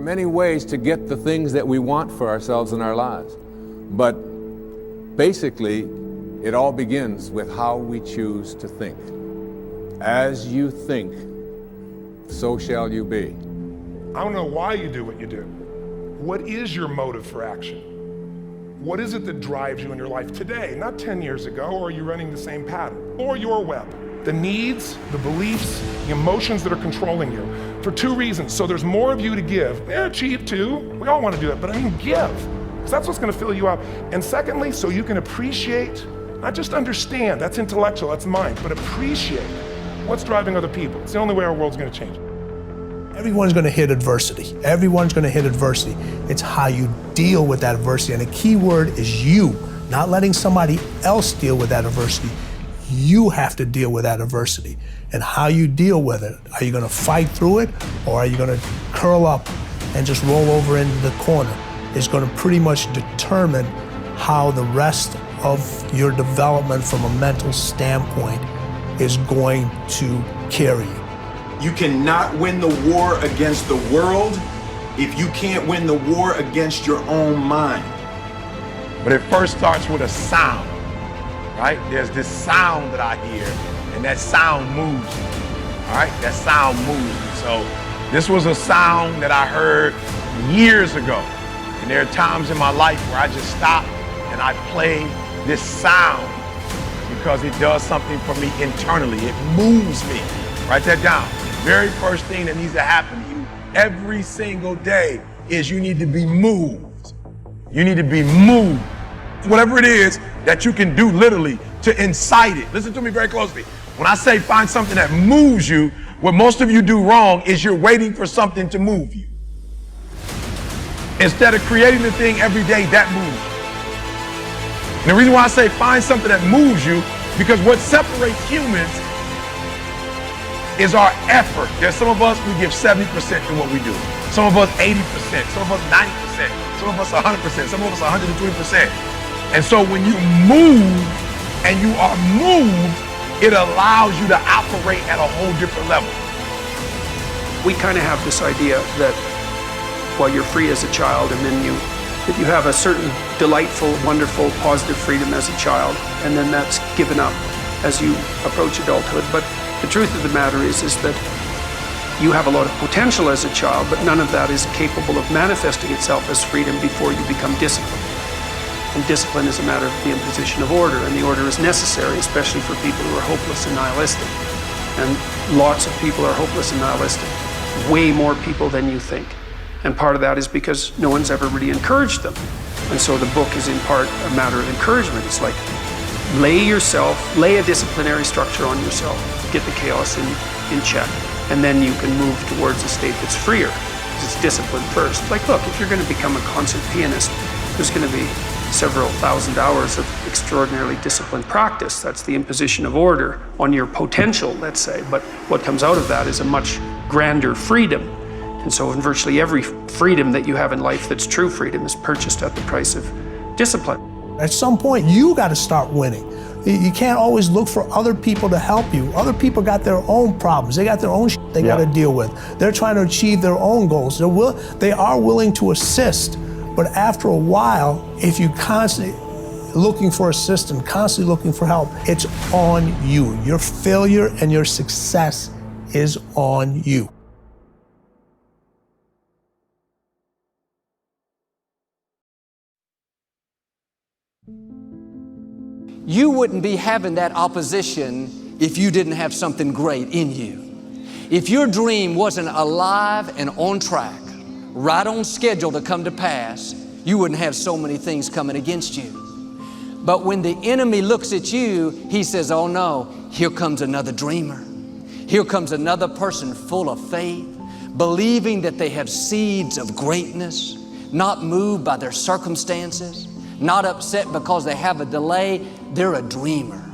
many ways to get the things that we want for ourselves in our lives. But basically, it all begins with how we choose to think. As you think, so shall you be. I don't know why you do what you do. What is your motive for action? What is it that drives you in your life today, not 10 years ago, or are you running the same pattern? Or your web? The needs, the beliefs, the emotions that are controlling you. For two reasons. So there's more of you to give. Achieve too. We all want to do that, but I mean give. Because that's what's going to fill you up. And secondly, so you can appreciate, not just understand, that's intellectual, that's mind, but appreciate what's driving other people. It's the only way our world's going to change. Everyone's going to hit adversity. Everyone's going to hit adversity. It's how you deal with that adversity. And the key word is you, not letting somebody else deal with that adversity. You have to deal with that adversity. And how you deal with it. Are you going to fight through it, or are you going to curl up and just roll over into the corner? It's going to pretty much determine how the rest of your development from a mental standpoint is going to carry you. You cannot win the war against the world if you can't win the war against your own mind. But it first starts with a sound, right? There's this sound that I hear, and that sound moves me, all right? That sound moves me. So this was a sound that I heard years ago. And there are times in my life where I just stop and I play this sound because it does something for me internally. It moves me. Write that down. Very first thing that needs to happen to you every single day is you need to be moved. You need to be moved. Whatever it is that you can do literally to incite it. Listen to me very closely. When I say find something that moves you, what most of you do wrong is you're waiting for something to move you. Instead of creating the thing every day that moves you. And the reason why I say find something that moves you, because what separates humans is our effort. There's some of us, we give 70% to what we do. Some of us 80%, some of us 90%, some of us 100%, some of us 120%. And so when you move and you are moved, it allows you to operate at a whole different level. We kind of have this idea that while you're free as a child, and then that you have a certain delightful, wonderful, positive freedom as a child, and then that's given up as you approach adulthood. But the truth of the matter is that you have a lot of potential as a child, but none of that is capable of manifesting itself as freedom before you become disciplined. And discipline is a matter of the imposition of order, and the order is necessary, especially for people who are hopeless and nihilistic. And lots of people are hopeless and nihilistic, way more people than you think. And part of that is because no one's ever really encouraged them. And so the book is in part a matter of encouragement. It's like, lay a disciplinary structure on yourself, get the chaos in check, and then you can move towards a state that's freer, because it's discipline first. Like, look, if you're going to become a concert pianist, there's going to be several thousand hours of extraordinarily disciplined practice. That's the imposition of order on your potential, let's say. But what comes out of that is a much grander freedom. And so in virtually every freedom that you have in life that's true freedom is purchased at the price of discipline. At some point, you got to start winning. You can't always look for other people to help you. Other people got their own problems. They got their own shit they got to deal with. They're trying to achieve their own goals. They are willing to assist, but after a while, if you constantly looking for assistance, constantly looking for help, it's on you. Your failure and your success is on you. You wouldn't be having that opposition if you didn't have something great in you. If your dream wasn't alive and on track, right on schedule to come to pass, you wouldn't have so many things coming against you. But when the enemy looks at you, he says, oh no, here comes another dreamer. Here comes another person full of faith, believing that they have seeds of greatness, not moved by their circumstances, not upset because they have a delay. They're a dreamer.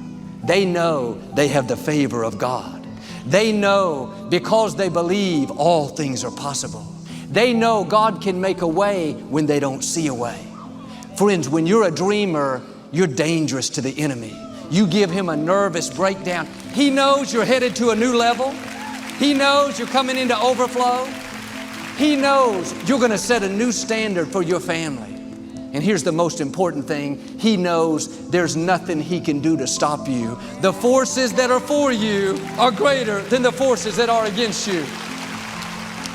They know they have the favor of God. They know because they believe all things are possible. They know God can make a way when they don't see a way. Friends, when you're a dreamer, you're dangerous to the enemy. You give him a nervous breakdown. He knows you're headed to a new level. He knows you're coming into overflow. He knows you're going to set a new standard for your family. And here's the most important thing. He knows there's nothing He can do to stop you. The forces that are for you are greater than the forces that are against you.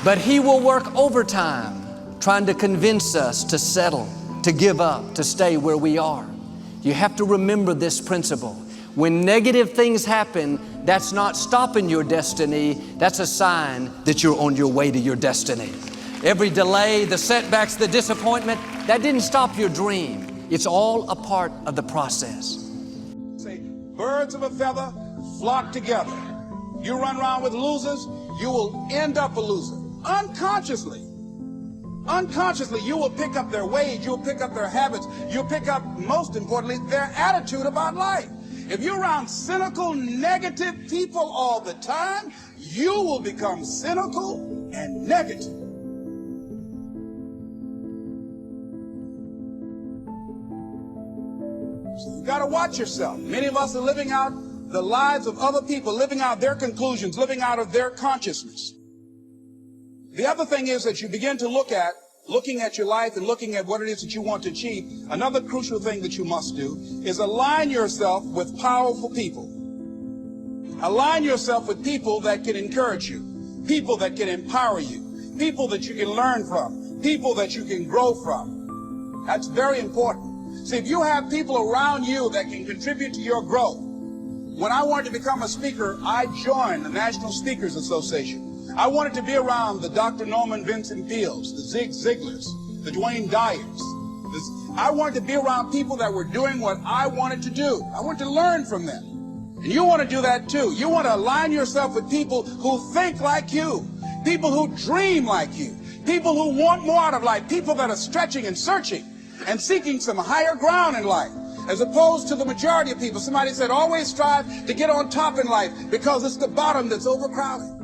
But He will work overtime trying to convince us to settle, to give up, to stay where we are. You have to remember this principle. When negative things happen, that's not stopping your destiny. That's a sign that you're on your way to your destiny. Every delay, the setbacks, the disappointment, that didn't stop your dream. It's all a part of the process. Say, birds of a feather flock together. You run around with losers, you will end up a loser. Unconsciously, you will pick up their ways, you'll pick up their habits, you'll pick up, most importantly, their attitude about life. If you're around cynical, negative people all the time, you will become cynical and negative. So you got to watch yourself. Many of us are living out the lives of other people, living out their conclusions, living out of their consciousness. The other thing is that you begin to looking at your life and looking at what it is that you want to achieve. Another crucial thing that you must do is align yourself with powerful people. Align yourself with people that can encourage you, people that can empower you, people that you can learn from, people that you can grow from. That's very important. See, if you have people around you that can contribute to your growth. When I wanted to become a speaker, I joined the National Speakers Association. I wanted to be around the Dr. Norman Vincent Peales, the Zig Ziglars, the Dwayne Dyers. I wanted to be around people that were doing what I wanted to do. I wanted to learn from them. And you want to do that too. You want to align yourself with people who think like you, people who dream like you, people who want more out of life, people that are stretching and searching and seeking some higher ground in life, as opposed to the majority of people. Somebody said, always strive to get on top in life because it's the bottom that's overcrowded.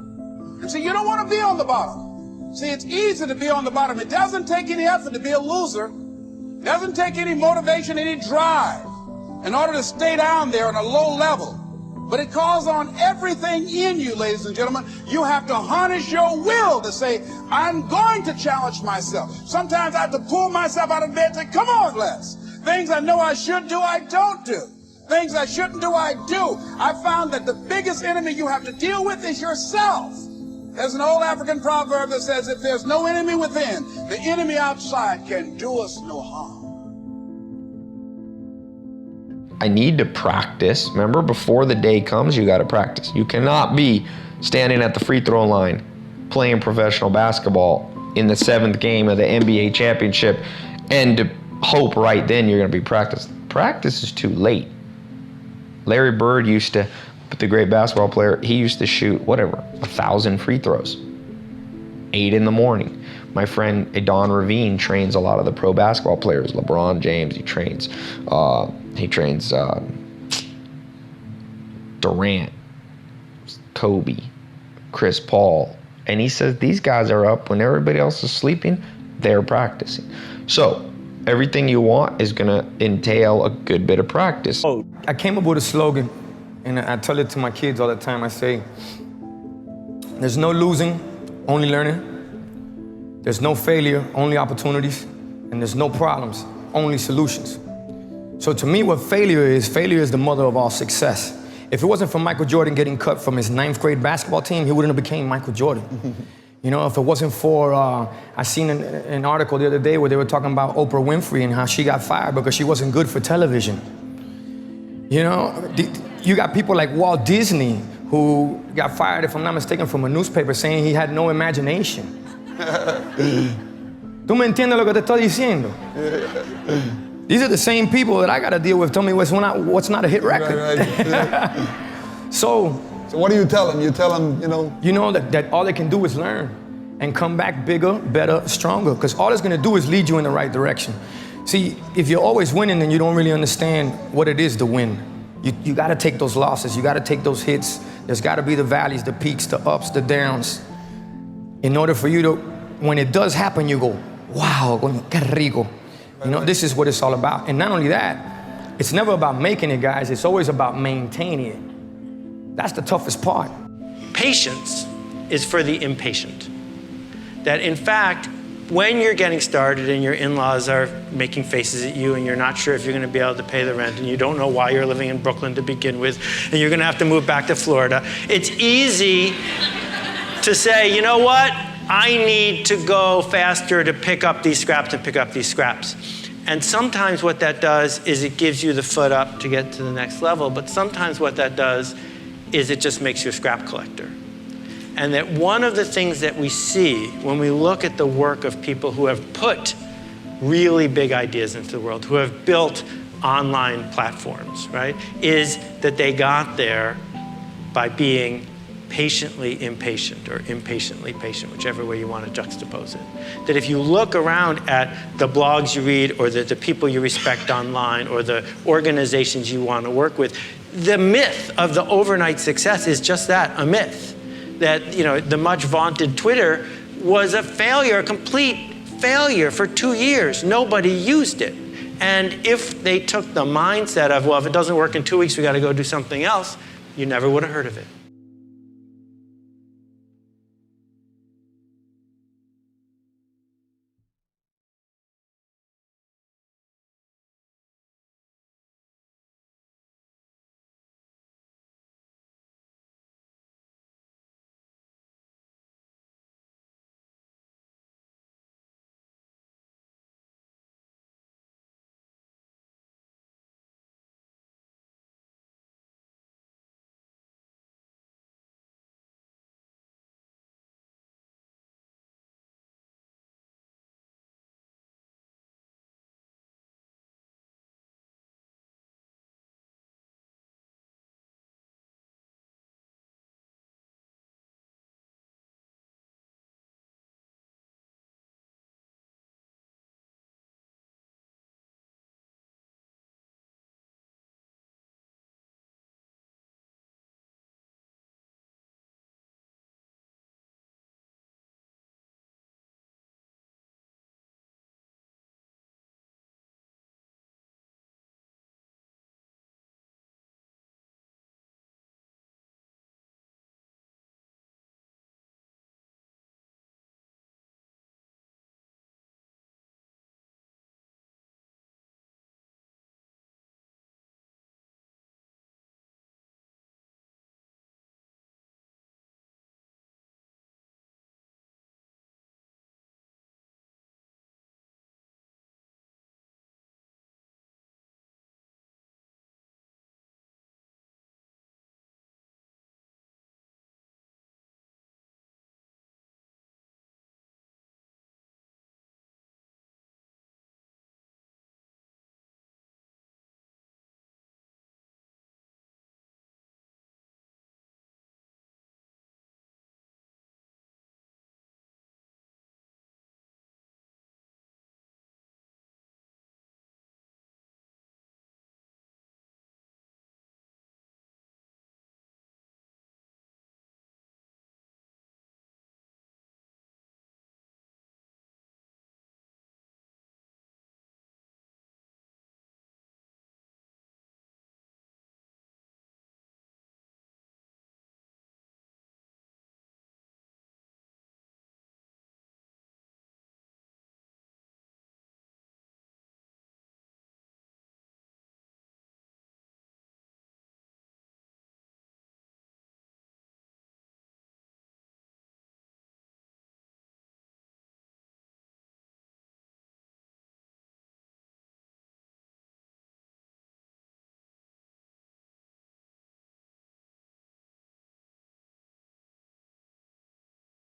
And see, you don't want to be on the bottom. See, it's easy to be on the bottom. It doesn't take any effort to be a loser. It doesn't take any motivation, any drive in order to stay down there on a low level. But it calls on everything in you, ladies and gentlemen. You have to harness your will to say, I'm going to challenge myself. Sometimes I have to pull myself out of bed and say, come on, Les. Things I know I should do, I don't do. Things I shouldn't do, I do. I found that the biggest enemy you have to deal with is yourself. There's an old African proverb that says, if there's no enemy within, the enemy outside can do us no harm. I need to practice. Remember, before the day comes, you got to practice. You cannot be standing at the free throw line playing professional basketball in the 7th game of the NBA championship and to hope right then you're going to be practicing. Practice is too late. Larry Bird used to, the great basketball player, he used to shoot, 1,000 free throws, 8 in the morning. My friend Don Ravine trains a lot of the pro basketball players. LeBron James, he trains Durant, Kobe, Chris Paul. And he says these guys are up when everybody else is sleeping, they're practicing. So everything you want is gonna entail a good bit of practice. Oh, I came up with a slogan, and I tell it to my kids all the time. I say, there's no losing, only learning. There's no failure, only opportunities. And there's no problems, only solutions. So to me, what failure is the mother of all success. If it wasn't for Michael Jordan getting cut from his 9th grade basketball team, he wouldn't have became Michael Jordan. You know, if it wasn't for, I seen an article the other day where they were talking about Oprah Winfrey and how she got fired because she wasn't good for television. You know, you got people like Walt Disney who got fired, if I'm not mistaken, from a newspaper saying he had no imagination. ¿Tú me entiendes lo que te estoy diciendo? These are the same people that I got to deal with. Tell me what's not a hit record. Right. So what do you tell them? You tell them, you know that all they can do is learn and come back bigger, better, stronger, because all it's going to do is lead you in the right direction. See, if you're always winning, then you don't really understand what it is to win. You got to take those losses. You got to take those hits. There's got to be the valleys, the peaks, the ups, the downs. In order for you to, when it does happen, you go, wow, qué rico. You know, this is what it's all about. And not only that, it's never about making it, guys. It's always about maintaining it. That's the toughest part. Patience is for the impatient. that in fact, when you're getting started and your in-laws are making faces at you and you're not sure if you're going to be able to pay the rent and you don't know why you're living in Brooklyn to begin with and you're going to have to move back to Florida, it's easy to say, you know what? I need to go faster to pick up these scraps and pick up these scraps. And sometimes what that does is it gives you the foot up to get to the next level, but sometimes what that does is it just makes you a scrap collector. And that one of the things that we see when we look at the work of people who have put really big ideas into the world, who have built online platforms, right, is that they got there by being patiently impatient or impatiently patient, whichever way you want to juxtapose it. That if you look around at the blogs you read or the people you respect online or the organizations you want to work with, the myth of the overnight success is just that, a myth. That, you know, the much vaunted Twitter was a failure, a complete failure for 2 years. Nobody used it. And if they took the mindset of, well, if it doesn't work in 2 weeks, we got to go do something else, you never would have heard of it.